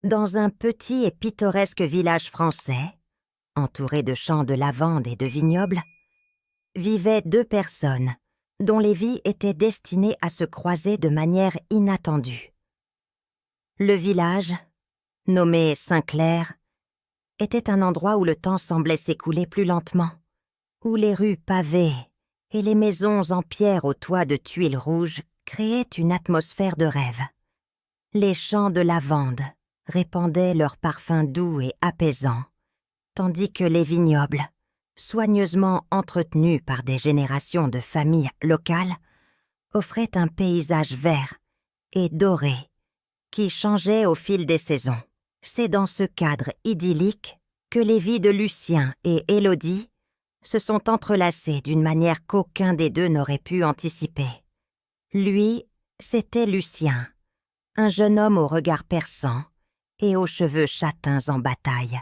Dans un petit et pittoresque village français, entouré de champs de lavande et de vignobles, vivaient deux personnes dont les vies étaient destinées à se croiser de manière inattendue. Le village, nommé Saint-Clair, était un endroit où le temps semblait s'écouler plus lentement, où les rues pavées et les maisons en pierre aux toits de tuiles rouges créaient une atmosphère de rêve. Les champs de lavande répandaient leurs parfums doux et apaisants, tandis que les vignobles, soigneusement entretenus par des générations de familles locales, offraient un paysage vert et doré qui changeait au fil des saisons. C'est dans ce cadre idyllique que les vies de Lucien et Élodie se sont entrelacées d'une manière qu'aucun des deux n'aurait pu anticiper. Lui, c'était Lucien, un jeune homme au regard perçant et aux cheveux châtains en bataille,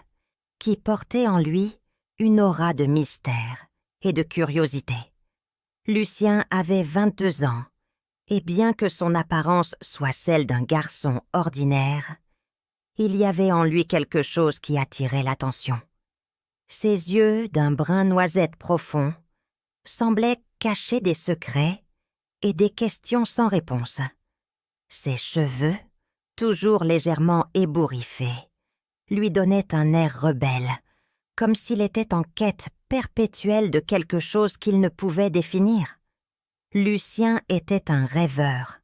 qui portait en lui une aura de mystère et de curiosité. Lucien avait 22 ans, et bien que son apparence soit celle d'un garçon ordinaire, il y avait en lui quelque chose qui attirait l'attention. Ses yeux, d'un brun noisette profond, semblaient cacher des secrets et des questions sans réponse. Ses cheveux, toujours légèrement ébouriffés, lui donnaient un air rebelle, comme s'il était en quête perpétuelle de quelque chose qu'il ne pouvait définir. Lucien était un rêveur,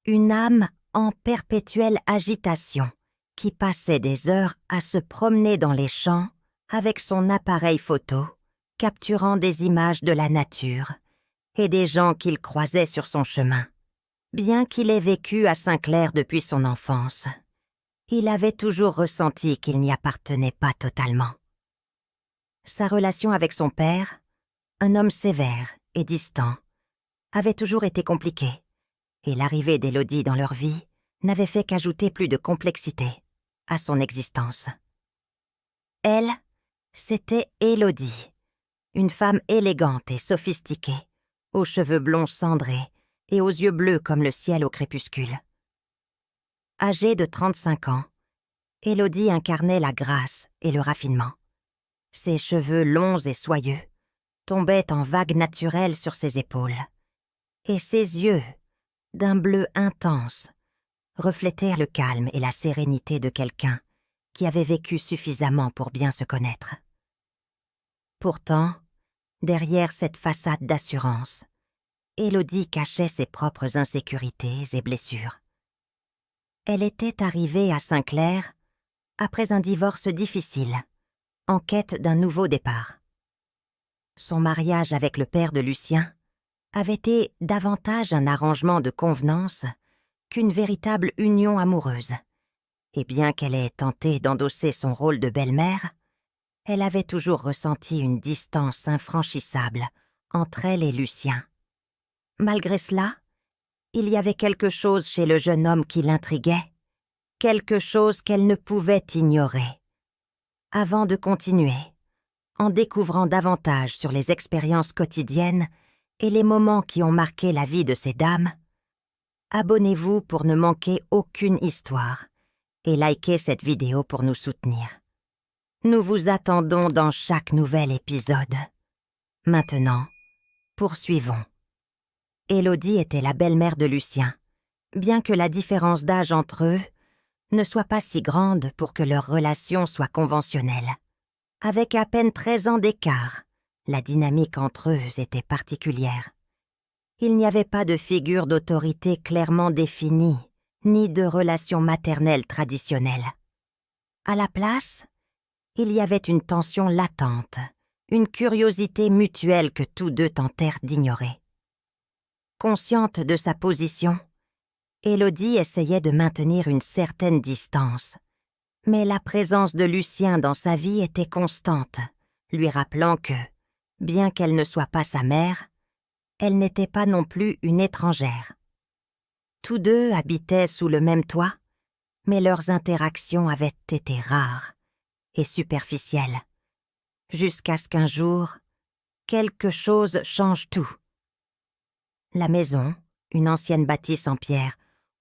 une âme en perpétuelle agitation, qui passait des heures à se promener dans les champs avec son appareil photo, capturant des images de la nature et des gens qu'il croisait sur son chemin. Bien qu'il ait vécu à Saint-Clair depuis son enfance, il avait toujours ressenti qu'il n'y appartenait pas totalement. Sa relation avec son père, un homme sévère et distant, avait toujours été compliquée, et l'arrivée d'Élodie dans leur vie n'avait fait qu'ajouter plus de complexité à son existence. Elle, c'était Élodie, une femme élégante et sophistiquée, aux cheveux blonds cendrés et aux yeux bleus comme le ciel au crépuscule. Âgée de 35 ans, Élodie incarnait la grâce et le raffinement. Ses cheveux longs et soyeux tombaient en vagues naturelles sur ses épaules, et ses yeux, d'un bleu intense, reflétèrent le calme et la sérénité de quelqu'un qui avait vécu suffisamment pour bien se connaître. Pourtant, derrière cette façade d'assurance, Élodie cachait ses propres insécurités et blessures. Elle était arrivée à Saint-Clair après un divorce difficile, en quête d'un nouveau départ. Son mariage avec le père de Lucien avait été davantage un arrangement de convenance qu'une véritable union amoureuse. Et bien qu'elle ait tenté d'endosser son rôle de belle-mère, elle avait toujours ressenti une distance infranchissable entre elle et Lucien. Malgré cela, il y avait quelque chose chez le jeune homme qui l'intriguait, quelque chose qu'elle ne pouvait ignorer. Avant de continuer, en découvrant davantage sur les expériences quotidiennes et les moments qui ont marqué la vie de ces dames, abonnez-vous pour ne manquer aucune histoire et likez cette vidéo pour nous soutenir. Nous vous attendons dans chaque nouvel épisode. Maintenant, poursuivons. Élodie était la belle-mère de Lucien, bien que la différence d'âge entre eux ne soit pas si grande pour que leur relation soit conventionnelle. Avec à peine 13 ans d'écart, la dynamique entre eux était particulière. Il n'y avait pas de figure d'autorité clairement définie, ni de relation maternelle traditionnelle. À la place, il y avait une tension latente, une curiosité mutuelle que tous deux tentèrent d'ignorer. Consciente de sa position, Élodie essayait de maintenir une certaine distance, mais la présence de Lucien dans sa vie était constante, lui rappelant que, bien qu'elle ne soit pas sa mère, elle n'était pas non plus une étrangère. Tous deux habitaient sous le même toit, mais leurs interactions avaient été rares et superficielles, jusqu'à ce qu'un jour, quelque chose change tout. La maison, une ancienne bâtisse en pierre,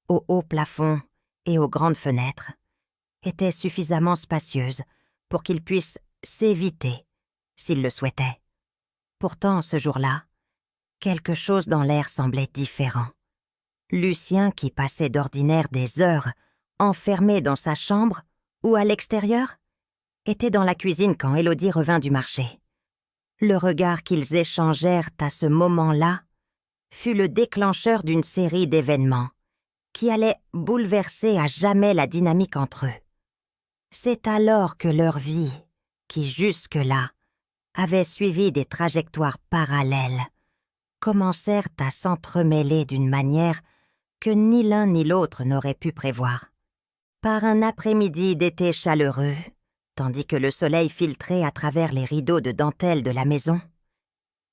aux hauts plafonds et aux grandes fenêtres, était suffisamment spacieuse pour qu'il puisse s'éviter s'il le souhaitait. Pourtant, ce jour-là, quelque chose dans l'air semblait différent. Lucien, qui passait d'ordinaire des heures enfermé dans sa chambre ou à l'extérieur, était dans la cuisine quand Élodie revint du marché. Le regard qu'ils échangèrent à ce moment-là fut le déclencheur d'une série d'événements qui allaient bouleverser à jamais la dynamique entre eux. C'est alors que leur vie, qui jusque-là avait suivi des trajectoires parallèles, commencèrent à s'entremêler d'une manière que ni l'un ni l'autre n'aurait pu prévoir. Par un après-midi d'été chaleureux, tandis que le soleil filtrait à travers les rideaux de dentelle de la maison,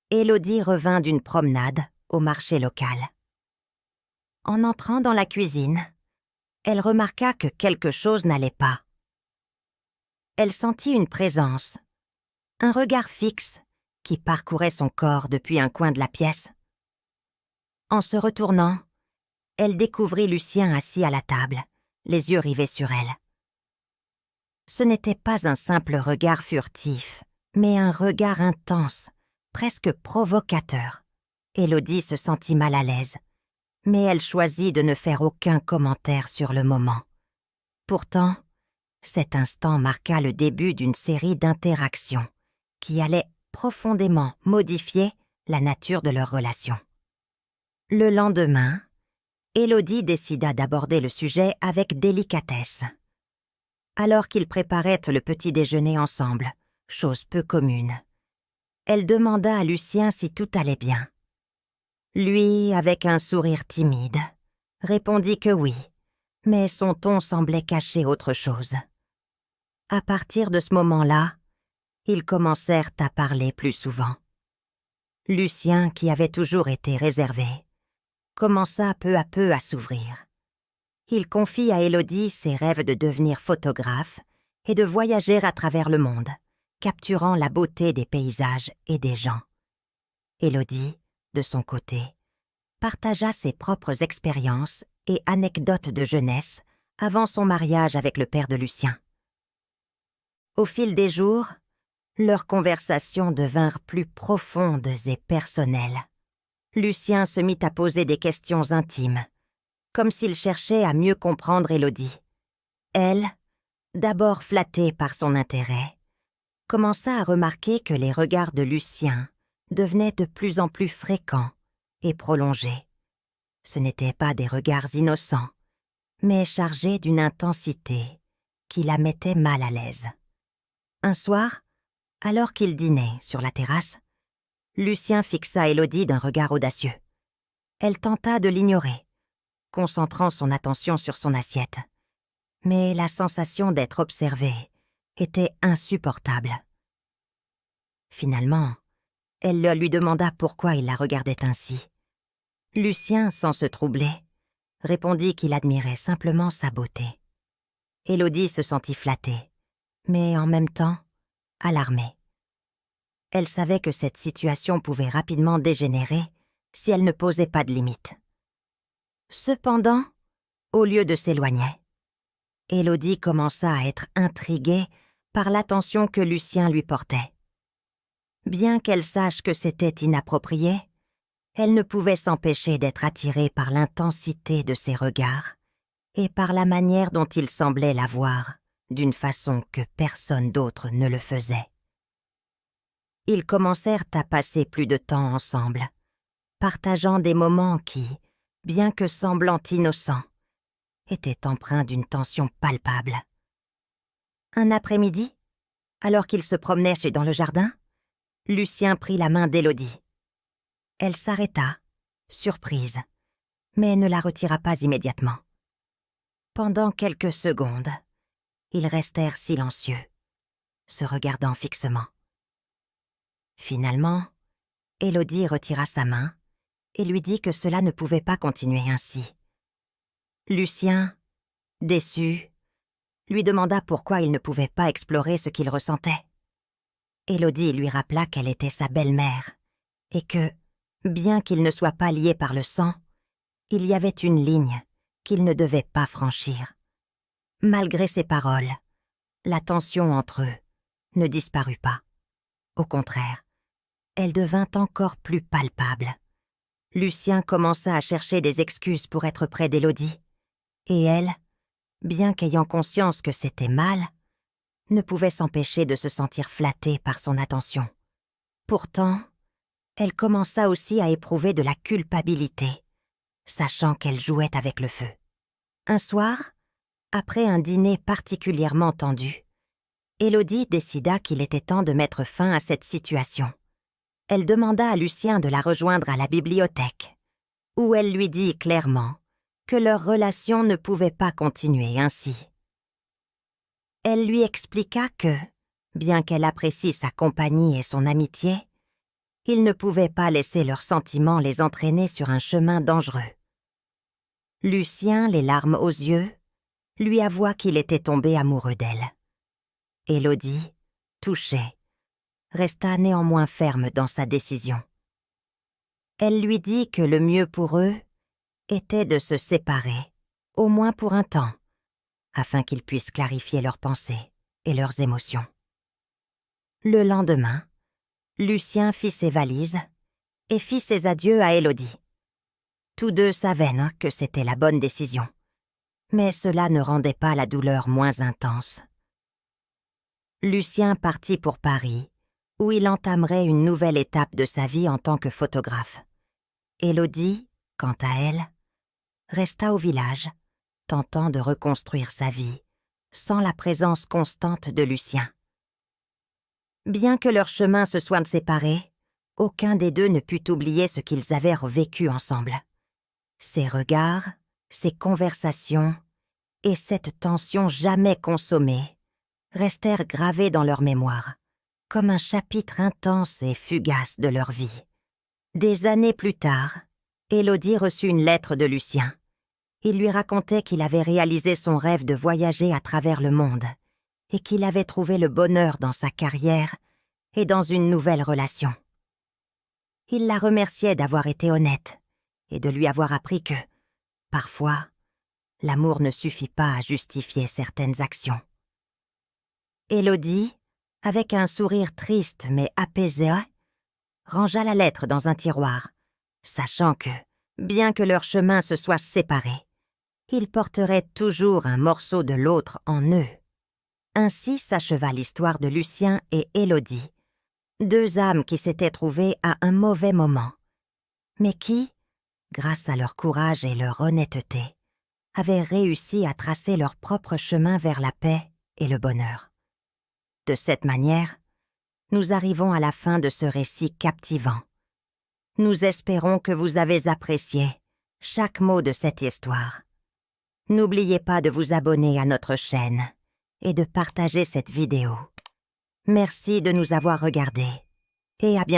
Élodie revint d'une promenade au marché local. En entrant dans la cuisine, elle remarqua que quelque chose n'allait pas. Elle sentit une présence, un regard fixe qui parcourait son corps depuis un coin de la pièce. En se retournant, elle découvrit Lucien assis à la table, les yeux rivés sur elle. Ce n'était pas un simple regard furtif, mais un regard intense, presque provocateur. Élodie se sentit mal à l'aise, mais elle choisit de ne faire aucun commentaire sur le moment. Pourtant, cet instant marqua le début d'une série d'interactions qui allaient profondément modifier la nature de leur relation. Le lendemain, Élodie décida d'aborder le sujet avec délicatesse. Alors qu'ils préparaient le petit déjeuner ensemble, chose peu commune, elle demanda à Lucien si tout allait bien. Lui, avec un sourire timide, répondit que oui, mais son ton semblait cacher autre chose. À partir de ce moment-là, ils commencèrent à parler plus souvent. Lucien, qui avait toujours été réservé, commença peu à peu à s'ouvrir. Il confie à Élodie ses rêves de devenir photographe et de voyager à travers le monde, capturant la beauté des paysages et des gens. Élodie, de son côté, partagea ses propres expériences et anecdotes de jeunesse avant son mariage avec le père de Lucien. Au fil des jours, leurs conversations devinrent plus profondes et personnelles. Lucien se mit à poser des questions intimes, comme s'il cherchait à mieux comprendre Élodie. Elle, d'abord flattée par son intérêt, commença à remarquer que les regards de Lucien devenaient de plus en plus fréquents et prolongés. Ce n'étaient pas des regards innocents, mais chargés d'une intensité qui la mettait mal à l'aise. Un soir, alors qu'ils dînaient sur la terrasse, Lucien fixa Élodie d'un regard audacieux. Elle tenta de l'ignorer, concentrant son attention sur son assiette. Mais la sensation d'être observée était insupportable. Finalement, elle lui demanda pourquoi il la regardait ainsi. Lucien, sans se troubler, répondit qu'il admirait simplement sa beauté. Élodie se sentit flattée, mais en même temps, alarmée. Elle savait que cette situation pouvait rapidement dégénérer si elle ne posait pas de limite. Cependant, au lieu de s'éloigner, Élodie commença à être intriguée par l'attention que Lucien lui portait. Bien qu'elle sache que c'était inapproprié, elle ne pouvait s'empêcher d'être attirée par l'intensité de ses regards et par la manière dont il semblait la voir, d'une façon que personne d'autre ne le faisait. Ils commencèrent à passer plus de temps ensemble, partageant des moments qui, bien que semblant innocents, étaient empreints d'une tension palpable. Un après-midi, alors qu'ils se promenaient dans le jardin, Lucien prit la main d'Élodie. Elle s'arrêta, surprise, mais ne la retira pas immédiatement. Pendant quelques secondes, ils restèrent silencieux, se regardant fixement. Finalement, Élodie retira sa main et lui dit que cela ne pouvait pas continuer ainsi. Lucien, déçu, lui demanda pourquoi il ne pouvait pas explorer ce qu'il ressentait. Élodie lui rappela qu'elle était sa belle-mère et que, bien qu'ils ne soient pas liés par le sang, il y avait une ligne qu'il ne devait pas franchir. Malgré ces paroles, la tension entre eux ne disparut pas. Au contraire, elle devint encore plus palpable. Lucien commença à chercher des excuses pour être près d'Élodie, et elle, bien qu'ayant conscience que c'était mal, ne pouvait s'empêcher de se sentir flattée par son attention. Pourtant, elle commença aussi à éprouver de la culpabilité, sachant qu'elle jouait avec le feu. Un soir, après un dîner particulièrement tendu, Élodie décida qu'il était temps de mettre fin à cette situation. Elle demanda à Lucien de la rejoindre à la bibliothèque, où elle lui dit clairement que leur relation ne pouvait pas continuer ainsi. Elle lui expliqua que, bien qu'elle apprécie sa compagnie et son amitié, il ne pouvait pas laisser leurs sentiments les entraîner sur un chemin dangereux. Lucien, les larmes aux yeux, lui avoua qu'il était tombé amoureux d'elle. Élodie, touchée, resta néanmoins ferme dans sa décision. Elle lui dit que le mieux pour eux était de se séparer, au moins pour un temps, afin qu'ils puissent clarifier leurs pensées et leurs émotions. Le lendemain, Lucien fit ses valises et fit ses adieux à Élodie. Tous deux savaient que c'était la bonne décision, mais cela ne rendait pas la douleur moins intense. Lucien partit pour Paris, où il entamerait une nouvelle étape de sa vie en tant que photographe. Élodie, quant à elle, resta au village, tentant de reconstruire sa vie, sans la présence constante de Lucien. Bien que leurs chemins se soient séparés, aucun des deux ne put oublier ce qu'ils avaient vécu ensemble. Ses regards, ses conversations et cette tension jamais consommée restèrent gravés dans leur mémoire, comme un chapitre intense et fugace de leur vie. Des années plus tard, Élodie reçut une lettre de Lucien. Il lui racontait qu'il avait réalisé son rêve de voyager à travers le monde et qu'il avait trouvé le bonheur dans sa carrière et dans une nouvelle relation. Il la remerciait d'avoir été honnête et de lui avoir appris que, parfois, l'amour ne suffit pas à justifier certaines actions. Élodie, avec un sourire triste mais apaisé, rangea la lettre dans un tiroir, sachant que, bien que leurs chemins se soient séparés, ils porteraient toujours un morceau de l'autre en eux. Ainsi s'acheva l'histoire de Lucien et Élodie, deux âmes qui s'étaient trouvées à un mauvais moment, mais qui, grâce à leur courage et leur honnêteté, avaient réussi à tracer leur propre chemin vers la paix et le bonheur. De cette manière, nous arrivons à la fin de ce récit captivant. Nous espérons que vous avez apprécié chaque mot de cette histoire. N'oubliez pas de vous abonner à notre chaîne et de partager cette vidéo. Merci de nous avoir regardés et à bientôt.